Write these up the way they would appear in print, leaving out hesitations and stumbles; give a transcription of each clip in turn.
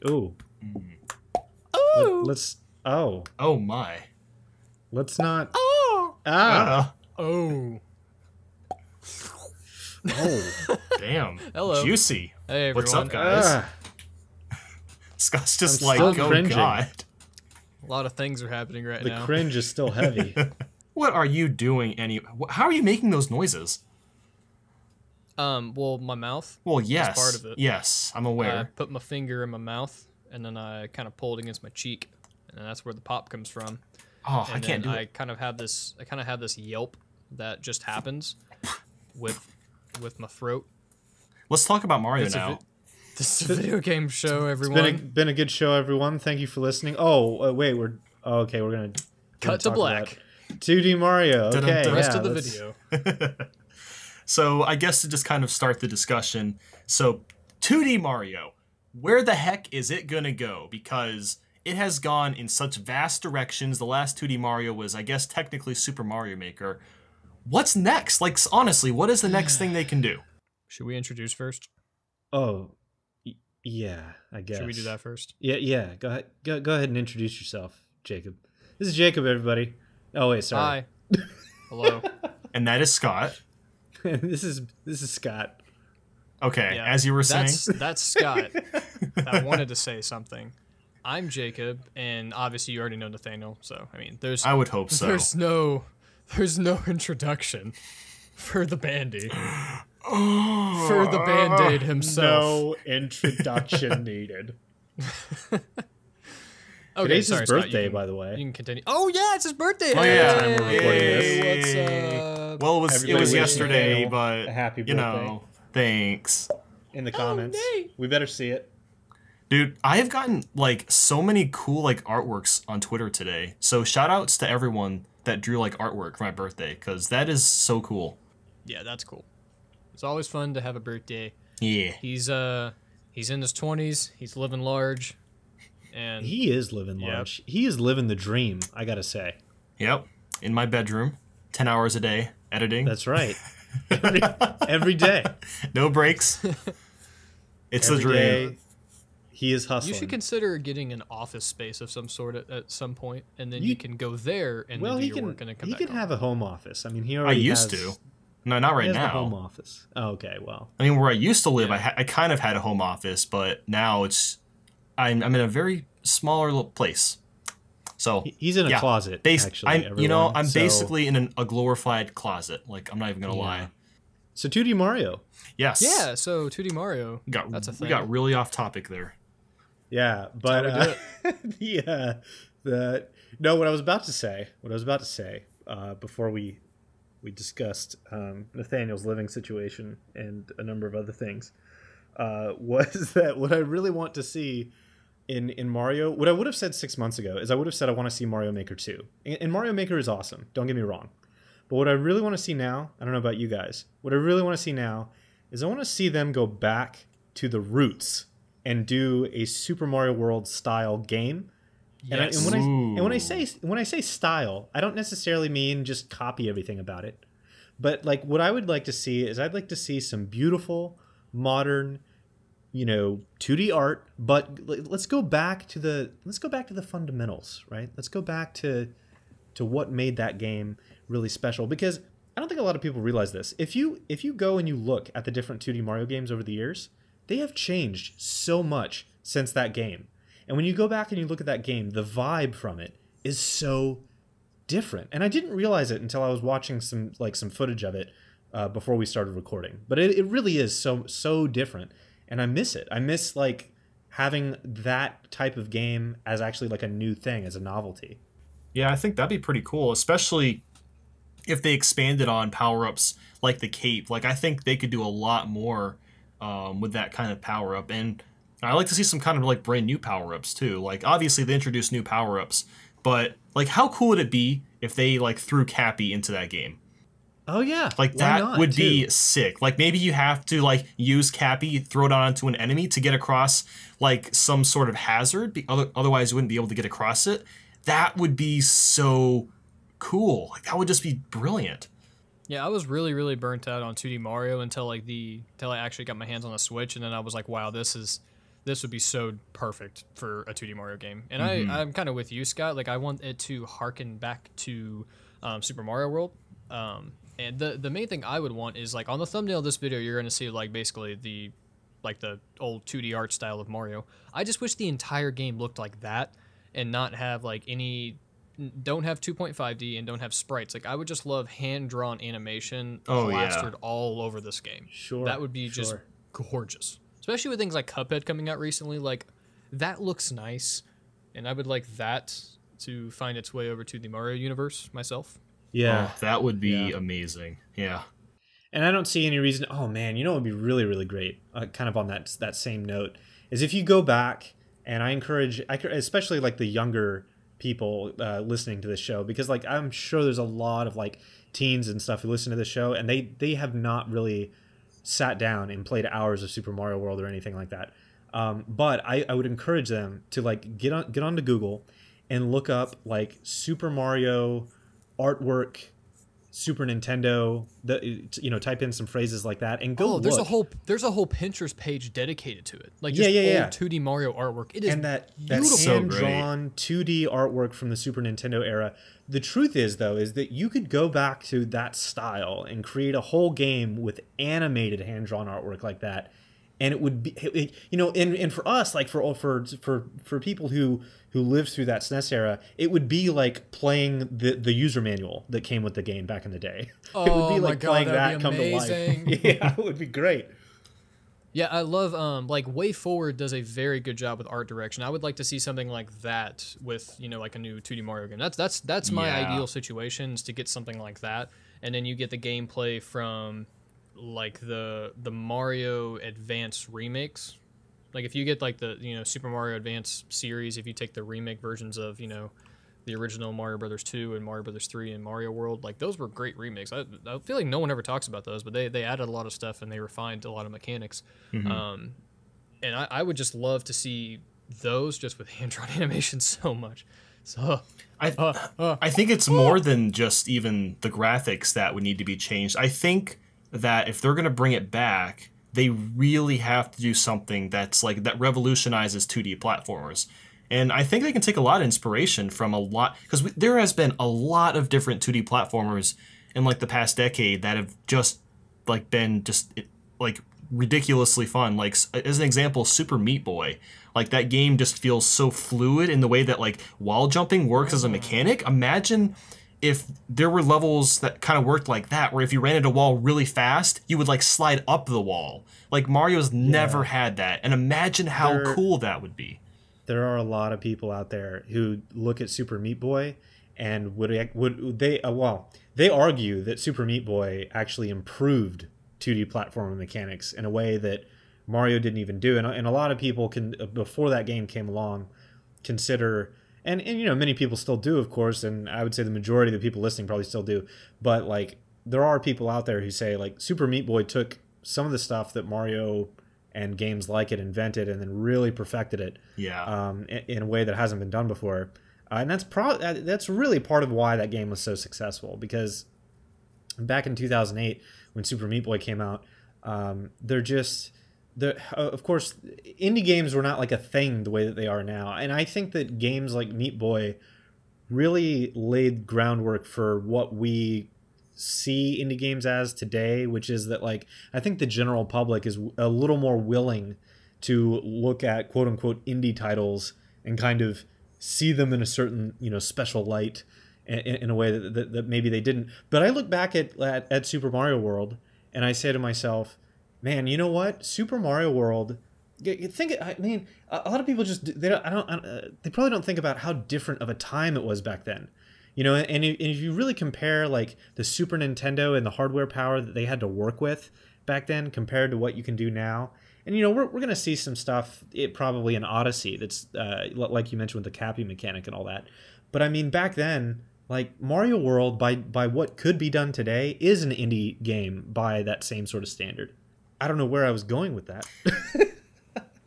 Ooh. Oh. Let's. Oh. Oh my. Let's not. Oh. Ah. Oh. Oh. Damn. Hello. Juicy. Hey, What's everyone. up, guys? Ah. Scott's just I'm like, still oh cringing. god. A lot of things are happening right The now. cringe is still heavy. What are you doing? How are you making those noises? Well, my mouth. Well, yes. part of it. Yes, I'm I aware. put my finger in my mouth, and then I kind of pull it against my cheek, and that's where the pop comes from. Oh, And I can't do I it. kind of have this. I kind of have this yelp that just happens with my throat. Let's talk about Mario It's a now. This is a video game show, It's everyone. been a good show, everyone. Thank you for listening. Oh, wait, okay. We're gonna Cut to talk black. about 2D Mario. Okay, Dun-dun-dun. The rest yeah, of the let's- video. So I guess to just kind of start the discussion, so 2D Mario, where the heck is it gonna go? Because it has gone in such vast directions. The last 2D Mario was, I guess, technically Super Mario Maker. What's next? Like, honestly, what is the next thing they can do? Should we introduce first? Oh, yeah. I guess. Should we do that first? Yeah. Go ahead. Go ahead and introduce yourself, Jacob. This is Jacob, everybody. Oh wait, sorry. Hi. Hello. And that is Scott. this is Scott. Okay, Yeah, as you were saying. That's Scott. I wanted to say something. I'm Jacob, and obviously you already know Nathaniel. So I mean, I would hope so. There's no introduction for the Bandy. For the Band-Aid himself. No introduction needed. Okay, Today's sorry, his Scott, birthday, you by the way. can continue. Oh yeah, it's his birthday. Oh, yeah. Time we're recording this. What's up? Well, it was Everybody wish yesterday, Nathaniel but a happy you know, thanks. In the comments, nay. we better see it. Dude, I have gotten like so many cool like artworks on Twitter today. So shout outs to everyone that drew like artwork for my birthday, because that is so cool. Yeah, that's cool. It's always fun to have a birthday. Yeah. He's in his 20s. He's living large, and He is living Yep. large. He is living the dream. I gotta say. Yep. In my bedroom, 10 hours a day editing. That's right. Every day. No breaks. It's Every the dream. day, he is hustling. you should consider getting an office space of some sort at some point, and then you can go there and Well, then do he your can. work and then come He back can home. have a home office. I mean, he I already used has, to. No, not he right has the home now. office. Oh, okay, well, I mean, where I used to live, Yeah. I kind of had a home office, but now I'm in a very smaller little place. So he's in a yeah, closet. Bas- actually, I'm everyone, so- basically in a glorified closet. Like, I'm not even gonna Yeah. lie. So 2D Mario. Yes. Yeah, so 2D Mario. That's a We thing. got really off topic there. Yeah, but how we no. What I was about to say before we discussed Nathaniel's living situation and a number of other things was that what I really want to see in Mario, what I would have said 6 months ago is I would have said I want to see Mario Maker 2. And Mario Maker is awesome. Don't get me wrong. But what I really want to see now, I don't know about you guys, what I really want to see now is I want to see them go back to the roots and do a Super Mario World style game. Yes. And when I say style, I don't necessarily mean just copy everything about it. But like what I would like to see is I'd like to see some beautiful modern 2D art, but let's go back to the fundamentals, right? Let's go back to what made that game really special, because I don't think a lot of people realize this. If you go and you look at the different 2D Mario games over the years, they have changed so much since that game. And when you go back and you look at that game, the vibe from it is so different. And I didn't realize it until I was watching some footage of it before we started recording. But it really is so different, and I miss it. I miss like having that type of game as actually like a new thing, as a novelty. Yeah, I think that'd be pretty cool, especially if they expanded on power-ups like the cape. Like, I think they could do a lot more with that kind of power-up. And I like to see some kind of like brand new power-ups too. Like, obviously they introduced new power-ups, but like, how cool would it be if they like threw Cappy into that game? Oh yeah, Like, why that not, would too? be sick. Like, maybe you have to like use Cappy, throw it onto an enemy to get across like some sort of hazard. Otherwise you wouldn't be able to get across it. That would be so cool. Like, that would just be brilliant. Yeah, I was really, really burnt out on 2D Mario until I actually got my hands on a Switch, and then I was like, wow, this is this would be so perfect for a 2D Mario game. And I'm kind of with you, Scott. Like, I want it to harken back to Super Mario World. And the main thing I would want is, like, on the thumbnail of this video, you're going to see, like, basically the old 2D art style of Mario. I just wish the entire game looked like that and not have, like, don't have 2.5D and don't have sprites. Like, I would just love hand-drawn animation plastered all over this game. Sure. That would be just gorgeous. Especially with things like Cuphead coming out recently. Like, that looks nice. And I would like that to find its way over to the Mario universe myself. Yeah. Oh, that would be amazing. Yeah. And I don't see any reason. Oh, man, you know what would be really, really great, kind of on that same note, is if you go back, and I encourage, especially like the younger people listening to this show, because like I'm sure there's a lot of like teens and stuff who listen to this show, and they have not really sat down and played hours of Super Mario World or anything like that. But I would encourage them to like get onto Google and look up like Super Mario artwork, Super Nintendo, type in some phrases like that and go. There's look. there's a whole Pinterest page dedicated to it. Like, just old 2D Mario artwork. It is and that beautiful. hand-drawn 2D artwork from the Super Nintendo era. The truth is, though, is that you could go back to that style and create a whole game with animated hand-drawn artwork like that, and it would be, and for us, like for people who lived through that SNES era, it would be like playing the user manual that came with the game back in the day. Oh, it would be like my God, playing that'd that be come amazing. to life. Yeah, it would be great. Yeah, I love like Way Forward does a very good job with art direction. I would like to see something like that with, like a new 2D Mario game. That's my ideal situation, is to get something like that, and then you get the gameplay from like the Mario Advance remakes. Like, if you get like the Super Mario Advance series, if you take the remake versions of the original Mario Brothers 2 and Mario Brothers 3 and Mario World, like, those were great remakes. I feel like no one ever talks about those, but they added a lot of stuff and they refined a lot of mechanics. And I would just love to see those just with hand-drawn animation so much. So I think it's more than just even the graphics that would need to be changed. I think that if they're going to bring it back, they really have to do something that's like that revolutionizes 2D platformers. And I think they can take a lot of inspiration from a lot, because there has been a lot of different 2D platformers in like the past decade that have just like been just like ridiculously fun. Like, as an example, Super Meat Boy. Like, that game just feels so fluid in the way that like wall jumping works as a mechanic. Imagine if there were levels that kind of worked like that, where if you ran into a wall really fast, you would like slide up the wall. Like, Mario's never had that, and imagine how cool that would be. There are a lot of people out there who look at Super Meat Boy and they argue that Super Meat Boy actually improved 2D platformer mechanics in a way that Mario didn't even do. And a lot of people can, before that game came along, consider, and many people still do, of course, and I would say the majority of the people listening probably still do, but like, there are people out there who say like Super Meat Boy took some of the stuff that Mario and games like it invented and then really perfected it in a way that hasn't been done before. And that's really part of why that game was so successful, because back in 2008 when Super Meat Boy came out, of course, indie games were not like a thing the way that they are now. And I think that games like Meat Boy really laid groundwork for what we see indie games as today, which is that like I think the general public is a little more willing to look at quote unquote indie titles and kind of see them in a certain special light in a way that maybe they didn't. But I look back at Super Mario World and I say to myself, man, you know what? Super Mario World. I mean, a lot of people just they probably don't think about how different of a time it was back then. And if you really compare like the Super Nintendo and the hardware power that they had to work with back then compared to what you can do now, and we're going to see some stuff, probably in Odyssey, that's like you mentioned with the Cappy mechanic and all that. But I mean, back then, like Mario World, by what could be done today, is an indie game by that same sort of standard. I don't know where I was going with that.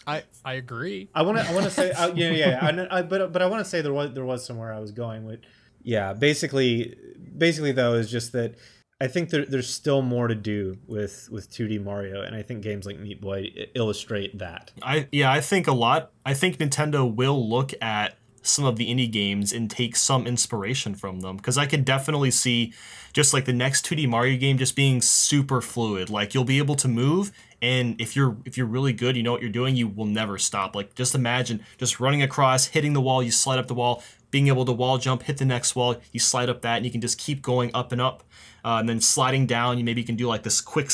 I agree. I want to say but I want to say there was somewhere I was going with. Yeah, basically though, is just that I think there's still more to do with 2D Mario, and I think games like Meat Boy illustrate that. I think a lot. I think Nintendo will look at some of the indie games and take some inspiration from them, because I can definitely see just like the next 2D Mario game just being super fluid. Like you'll be able to move, and if you're really good, you know what you're doing, you will never stop. Like just imagine just running across, hitting the wall, you slide up the wall, being able to wall jump, hit the next wall, you slide up that, and you can just keep going up and up. And then sliding down, you maybe can do like this quick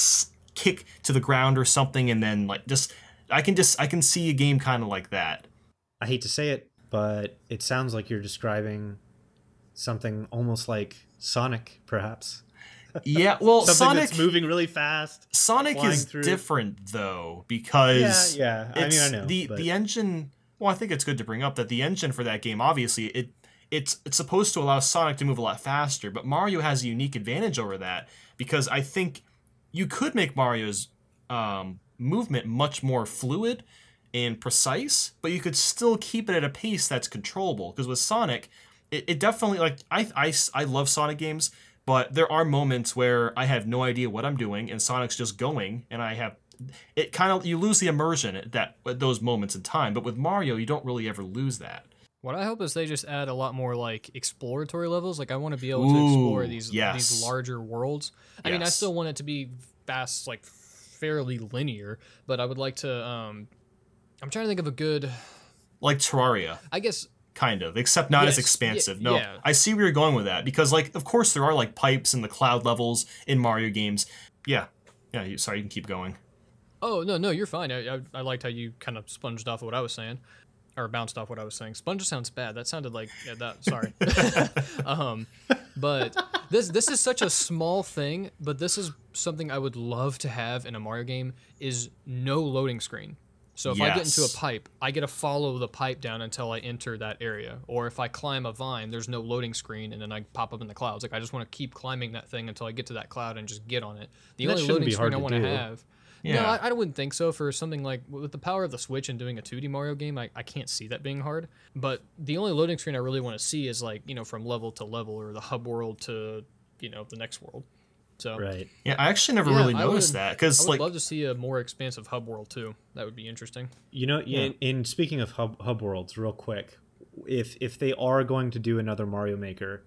kick to the ground or something, and then like I can see a game kind of like that. I hate to say it, but it sounds like you're describing something almost like Sonic, perhaps. Yeah, well, something Sonic that's moving really fast. Sonic is different though, because yeah. I mean, I know the engine. Well, I think it's good to bring up that the engine for that game, obviously, it's supposed to allow Sonic to move a lot faster, but Mario has a unique advantage over that, because I think you could make Mario's movement much more fluid and precise, but you could still keep it at a pace that's controllable. Because with Sonic, it definitely, like, I love Sonic games, but there are moments where I have no idea what I'm doing, and Sonic's just going, and you lose the immersion at those moments in time. But with Mario, you don't really ever lose that. What I hope is they just add a lot more like exploratory levels. Like I want to be able to explore these larger worlds. I mean, I still want it to be fast, like fairly linear, but I would like to. I'm trying to think of a good, like Terraria, I guess. Kind of, except not as expansive. No, I see where you're going with that, because like of course there are like pipes in the cloud levels in Mario games. Yeah. Sorry, you can keep going. Oh no, you're fine. I liked how you kind of sponged off of what I was saying. Or bounced off what I was saying. Sponge sounds bad. That sounded like that. Sorry. But this is such a small thing. But this is something I would love to have in a Mario game, is no loading screen. So if I get into a pipe, I get to follow the pipe down until I enter that area. Or if I climb a vine, there's no loading screen, and then I pop up in the clouds. Like I just want to keep climbing that thing until I get to that cloud and just get on it. The only loading screen I want to have. Yeah. No, I wouldn't think so. For something like, with the power of the Switch and doing a 2D Mario game, I can't see that being hard. But the only loading screen I really want to see is like, from level to level, or the hub world to, the next world. So right. Yeah, I actually never really noticed that, because I would love to see a more expansive hub world too. That would be interesting. In speaking of hub worlds, real quick, if they are going to do another Mario Maker,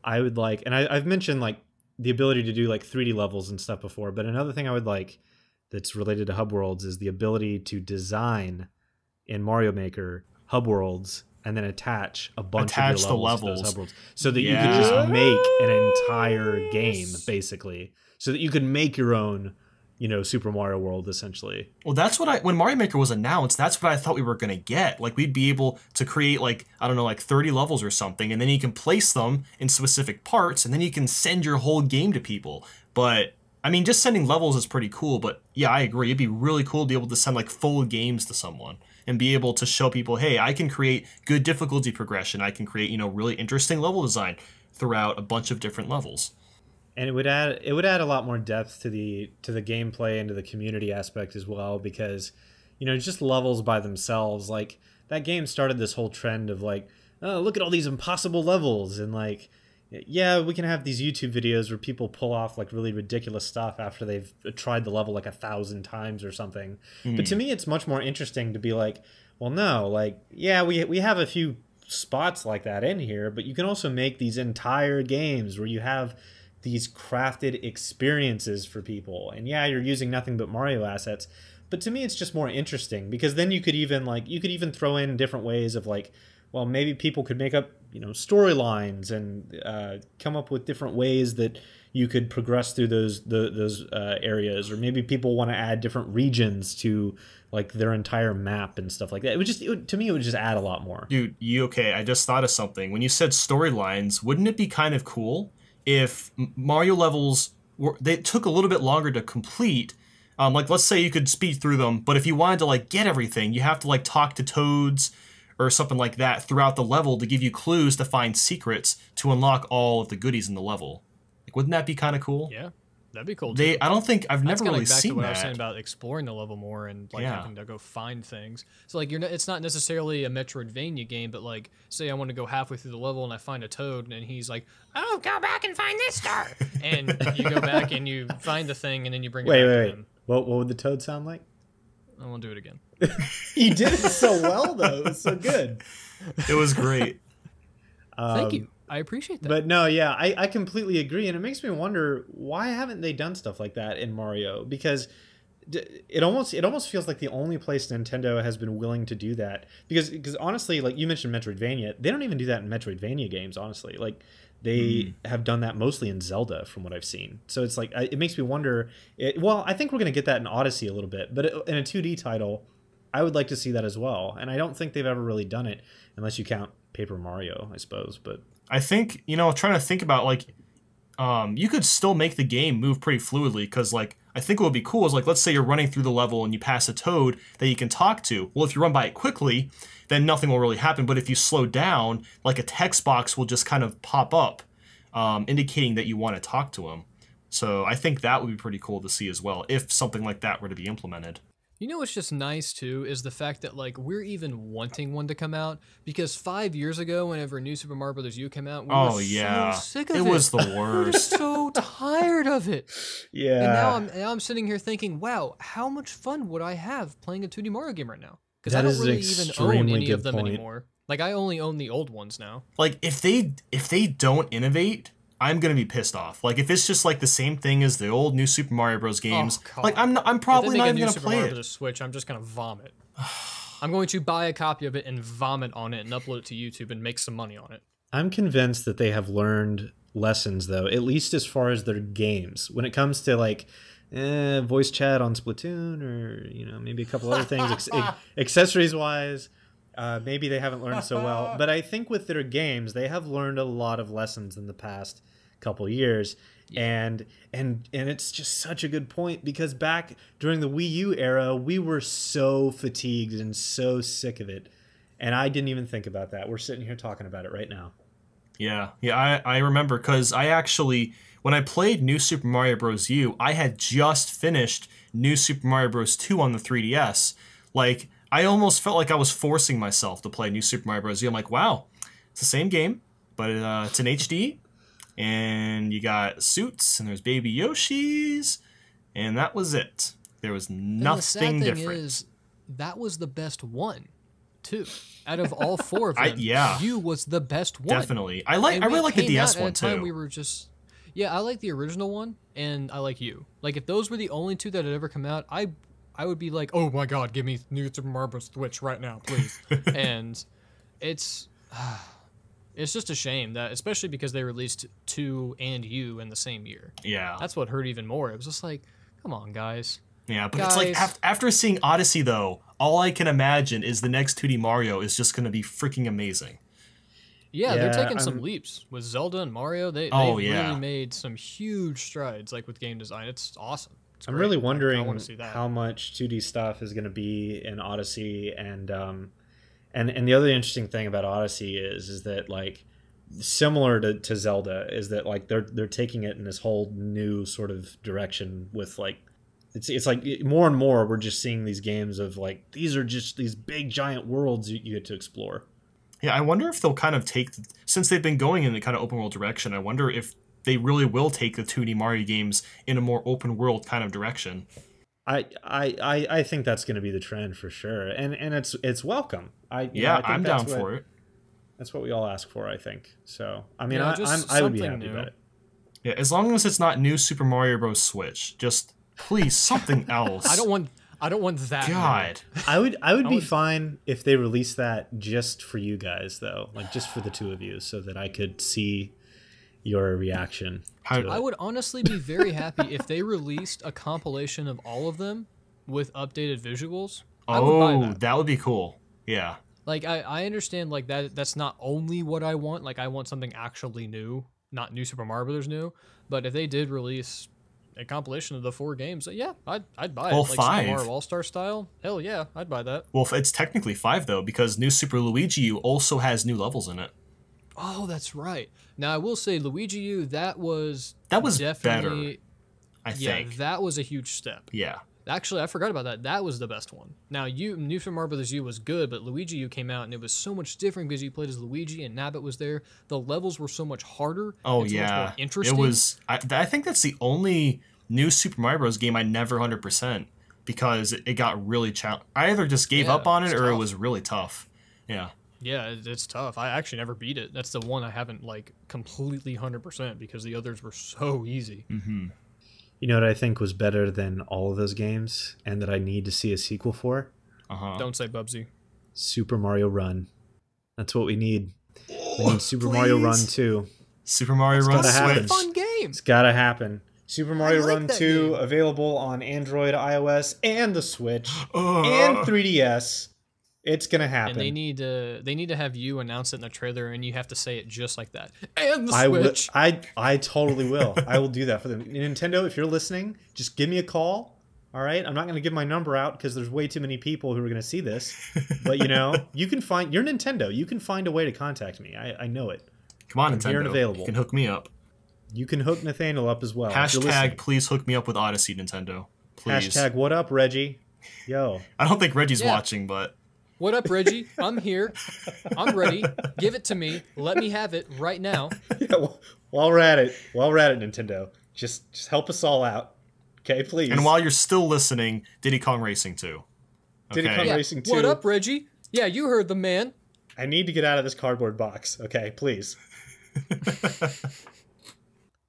I would like, and I've mentioned like the ability to do like 3D levels and stuff before, but another thing I would like that's related to hub worlds is the ability to design in Mario Maker hub worlds and then attach a bunch of your levels to those hub worlds, so that you could just make an entire game, basically, so that you could make your own, Super Mario World, essentially. Well, that's what when Mario Maker was announced, that's what I thought we were going to get. Like, we'd be able to create, like, I don't know, like 30 levels or something, and then you can place them in specific parts, and then you can send your whole game to people. But I mean, just sending levels is pretty cool, but yeah, I agree. It'd be really cool to be able to send like full games to someone and be able to show people, hey, I can create good difficulty progression. I can create, really interesting level design throughout a bunch of different levels. And it would add a lot more depth to the gameplay and to the community aspect as well, because, just levels by themselves, like that game started this whole trend of like, oh, look at all these impossible levels, and like, yeah, we can have these YouTube videos where people pull off like really ridiculous stuff after they've tried the level like 1,000 times or something. But to me, it's much more interesting to be like, well, no, like, yeah, we have a few spots like that in here, but you can also make these entire games where you have these crafted experiences for people. And yeah, you're using nothing but Mario assets. But to me, it's just more interesting, because then you could even throw in different ways of like, well, maybe people could make up, storylines and come up with different ways that you could progress through those areas, or maybe people want to add different regions to like their entire map and stuff like that. To me, it would just add a lot more. Dude, okay? I just thought of something. When you said storylines, wouldn't it be kind of cool if Mario levels they took a little bit longer to complete? Like, let's say you could speed through them, but if you wanted to like get everything, you have to like talk to Toads or something like that throughout the level to give you clues to find secrets to unlock all of the goodies in the level. Like, wouldn't that be kind of cool? Yeah. That'd be cool too. I don't think I've That's never kind really of back seen to what that. I was saying about exploring the level more and like Yeah. having to go find things. So like it's not necessarily a Metroidvania game, but like say I want to go halfway through the level and I find a toad and he's like, "Oh, go back and find this star," and you go back and you find the thing and then you bring it back to him. What would the toad sound like? I won't do it again. You did it so well though. It was so good. It was great. Thank you. I appreciate that. But no, yeah, I completely agree, and it makes me wonder why haven't they done stuff like that in Mario? Because it almost feels like the only place Nintendo has been willing to do that. Because honestly, like you mentioned Metroidvania, they don't even do that in Metroidvania games. Honestly, like they have done that mostly in Zelda, from what I've seen. So it's like it makes me wonder. Well, I think we're gonna get that in Odyssey a little bit, but in a 2D title, I would like to see that as well. And I don't think they've ever really done it, unless you count Paper Mario, I suppose. But I think, trying to think about, like, you could still make the game move pretty fluidly, because, like, I think what would be cool is, like, let's say you're running through the level and you pass a toad that you can talk to. Well, if you run by it quickly, then nothing will really happen. But if you slow down, like, a text box will just kind of pop up, indicating that you want to talk to him. So I think that would be pretty cool to see as well, if something like that were to be implemented. You know what's just nice too is the fact that like we're even wanting one to come out, because 5 years ago, whenever New Super Mario Bros. U came out, we were so sick of it. It was the We were worst. so tired of it. yeah, And now I'm sitting here thinking, wow, how much fun would I have playing a 2D Mario game right now? Because That I is don't an really even own extremely any of good them point. anymore. Like I only own the old ones now. Like, if they don't innovate, I'm gonna be pissed off. Like, if it's just like the same thing as the old New Super Mario Bros. Games, God. like I'm probably not even gonna Super play Mario it. Bros. Switch, I'm just gonna vomit. I'm going to buy a copy of it and vomit on it and upload it to YouTube and make some money on it. I'm convinced that they have learned lessons, though, at least as far as their games. When it comes to like voice chat on Splatoon, or maybe a couple other things, accessories wise, maybe they haven't learned so well. But I think with their games, they have learned a lot of lessons in the past couple years. And it's just such a good point, because back during the Wii U era, we were so fatigued and so sick of it, and I didn't even think about that. We're sitting here talking about it right now. Yeah, I remember, because I actually, when I played New Super Mario Bros. U, I had just finished New Super Mario Bros. 2 on the 3DS. Like, I almost felt like I was forcing myself to play New Super Mario Bros. U. I'm like, wow, it's the same game, but it's in HD. And you got suits, and there's baby Yoshis, and that was it. There was nothing and the sad thing different. is, that was the best one, too. Out of all four of them, yeah. U was the best one. Definitely. I really like the DS one too. We were just, yeah, I like the original one, and I like U. Like, if those were the only two that had ever come out, I would be like, oh my god, give me New Super Mario Bros. Switch right now, please. And it's just a shame that, especially because they released 2 and U in the same year. Yeah. That's what hurt even more. It was just like, come on, guys. Yeah, but it's like, after seeing Odyssey, though, all I can imagine is the next 2D Mario is just going to be freaking amazing. Yeah, they're taking some leaps with Zelda and Mario. They've really made some huge strides, like with game design. It's awesome. I'm really wondering how much 2D stuff is going to be in Odyssey, and the other interesting thing about Odyssey is that, like, similar to Zelda, is that like they're taking it in this whole new sort of direction with like it's like more and more we're just seeing these games of like these are just these big giant worlds you get to explore. Yeah, I wonder if they'll kind of take, since they've been going in the kind of open world direction, I wonder if they really will take the 2D Mario games in a more open world kind of direction. I think that's going to be the trend for sure, and it's welcome. I think I'm down for it. That's what we all ask for, I think. So I mean, yeah, I would be happy about it. Yeah, as long as it's not New Super Mario Bros. Switch, just please something else. I don't want that. God, I would be fine if they released that just for you guys, though, like just for the two of you, so that I could see your reaction. I would honestly be very happy if they released a compilation of all of them with updated visuals. I would buy that would be cool. Yeah. Like, I understand, like, that's not only what I want. Like, I want something actually new, not New Super Mario Bros. New. But if they did release a compilation of the 4 games, yeah, I'd buy it. Like 5. Super Mario All-Star style? Hell yeah, I'd buy that. Well, it's technically 5, though, because New Super Luigi U also has new levels in it. Oh, that's right. Now, I will say, Luigi U, that was definitely better. I think. that was a huge step. Yeah. Actually, I forgot about that. That was the best one. Now, New Super Mario Bros. U was good, but Luigi U came out, and it was so much different because you played as Luigi, and Nabbit was there. The levels were so much harder. Oh, and so much more interesting. It was. I think that's the only new Super Mario Bros. Game I never 100% because it got really challenging. I either just gave up on it or it was really tough. Yeah. Yeah, it's tough. I actually never beat it. That's the one I haven't like completely 100% because the others were so easy. Mm-hmm. You know what I think was better than all of those games and that I need to see a sequel for? Don't say Bubsy. Super Mario Run. That's what we need. We need Super Mario Run 2. Super Mario Run Switch. It's a fun game. It's gotta happen. Super Mario Run 2 game. available on Android, iOS, and the Switch, and 3DS. It's gonna happen. And they need to have you announce it in the trailer, and you have to say it just like that. And the Switch. I totally will. I will do that for them. Nintendo, if you're listening, just give me a call. All right, I'm not going to give my number out because there's way too many people who are going to see this. But you can find you're Nintendo. You can find a way to contact me. I know it. Come on, I'm Nintendo. here and available. You can hook me up. You can hook Nathaniel up as well. Hashtag please hook me up with Odyssey, Nintendo. Please. Hashtag what up, Reggie? Yo. I don't think Reggie's watching, but. What up, Reggie? I'm here. I'm ready. Give it to me. Let me have it right now. Yeah, while we're at it, Nintendo, just help us all out. Okay, please. And while you're still listening, Diddy Kong Racing 2. Okay. Diddy Kong Racing 2. What up, Reggie? Yeah, you heard the man. I need to get out of this cardboard box. Okay, please.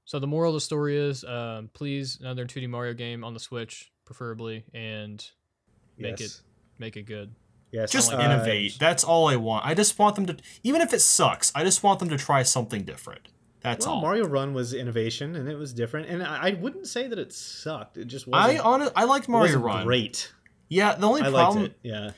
So the moral of the story is, please, another 2D Mario game on the Switch, preferably, and make it good. Yes. Just innovate. That's all I want. I just want them to, even if it sucks, I just want them to try something different. That's all. Mario Run was innovation, and it was different. And I wouldn't say that it sucked. It just wasn't. I liked Mario Run. Great. Yeah, the only problem. Liked it. Yeah.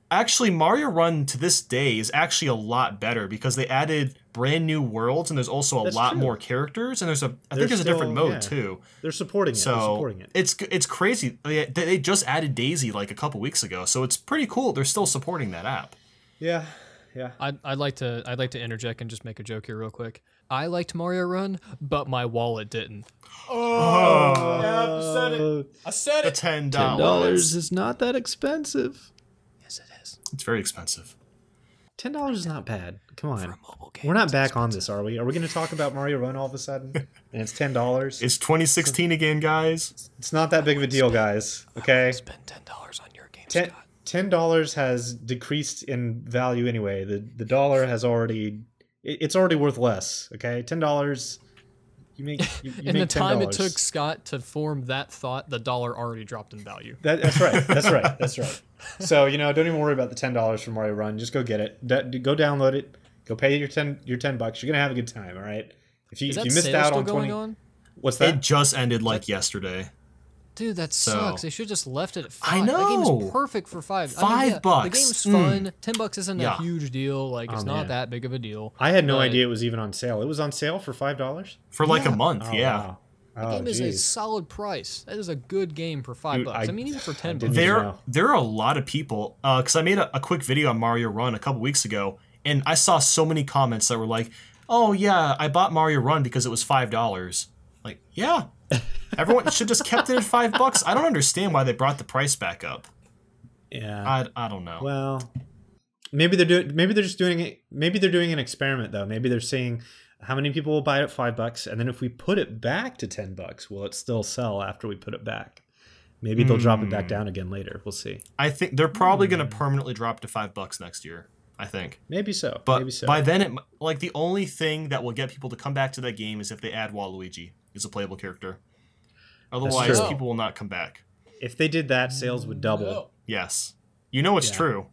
Actually, Mario Run to this day is actually a lot better because they added brand new worlds, and there's also a lot more characters, and I think there's a different mode too. They're supporting it. So it's crazy. They just added Daisy like a couple weeks ago, so it's pretty cool. They're still supporting that app. Yeah. Yeah. I'd like to interject and just make a joke here real quick. I liked Mario Run, but my wallet didn't. I said it. The $10. $10 is not that expensive. Yes, it is. It's very expensive. $10 is not bad. Come on. For a mobile game, we're not back on this, are we? Are we going to talk about Mario Run all of a sudden? And it's $10? It's 2016 again, guys. It's not that big of a deal, guys. Okay? Spend $10 on your game, Scott. $10 has decreased in value anyway. The dollar has already... It's already worth less, okay? $10... You make in the time it took Scott to form that thought, the dollar already dropped in value. That's right. That's right. That's right. So don't even worry about the $10 for Mario Run. Just go get it. Go download it. Go pay your $10. You're gonna have a good time. All right. If you missed out on 20, what's that? It just ended yesterday. Dude, that sucks. They should have just left it at $5. I know. That game is perfect for $5. $5. The game's fun. $10 isn't a huge deal. It's not that big of a deal. I had no idea it was even on sale. It was on sale for $5? For a month, yeah. Wow. The game is a solid price. That is a good game for $5. I mean, even for $10. There are a lot of people, because I made a quick video on Mario Run a couple weeks ago, and I saw so many comments that were like, oh yeah, I bought Mario Run because it was $5. Like, yeah. Everyone should just kept it at $5. I don't understand why they brought the price back up. Yeah, I don't know. Well, maybe they're just doing it. Maybe they're doing an experiment though. Maybe they're seeing how many people will buy it at $5, and then if we put it back to $10, will it still sell after we put it back? Maybe they'll drop it back down again later. We'll see. I think they're probably going to permanently drop to $5 next year. I think. Maybe so. But maybe so. By then, the only thing that will get people to come back to that game is if they add Waluigi as a playable character. Otherwise, people will not come back. If they did that, sales would double. No. Yes. It's true.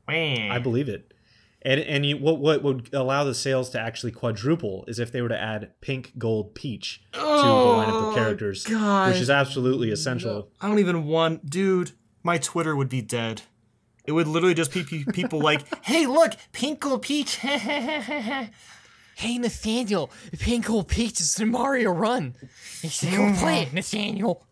I believe it. And what would allow the sales to actually quadruple is if they were to add Pink, Gold, Peach to the lineup of characters, which is absolutely essential. No. I don't even want... Dude, my Twitter would be dead. It would literally just be people like, hey, look, Pink, Gold, Peach. Hey, Nathaniel, Pink, Gold, Peach is in Mario Run. You should go play it, Nathaniel.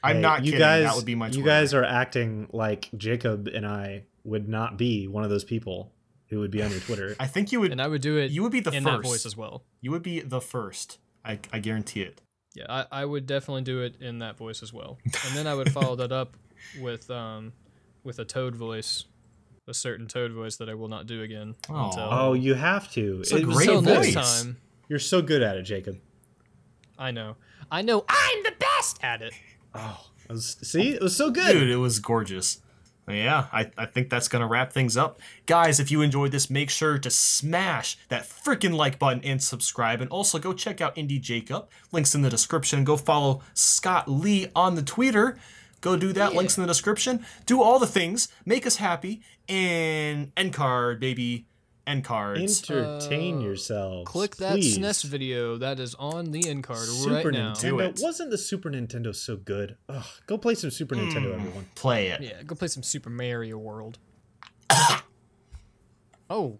I'm not kidding. That would be my Twitter. You guys are acting like Jacob and I would not be one of those people who would be on your Twitter. I think you would. And I would do it you would be the in first. That voice as well. You would be the first. I guarantee it. Yeah, I would definitely do it in that voice as well. And then I would follow that up with a Toad voice, a certain Toad voice that I will not do again Oh, you have to. It's a great until voice. next time. You're so good at it, Jacob. I know I'm the best at it. Oh, see, it was so good. Dude, it was gorgeous. Yeah, I think that's going to wrap things up. Guys, if you enjoyed this, make sure to smash that freaking like button and subscribe. And also go check out Indie Jacob. Links in the description. Go follow Scott Lee on the Twitter. Go do that. Yeah. Links in the description. Do all the things. Make us happy. And end card, baby. End cards. Entertain yourselves. Click that please. SNES video that is on the end card right Super now. Nintendo. Wasn't the Super Nintendo so good? Ugh, go play some Super Nintendo, everyone. Play it. Yeah, go play some Super Mario World. Oh.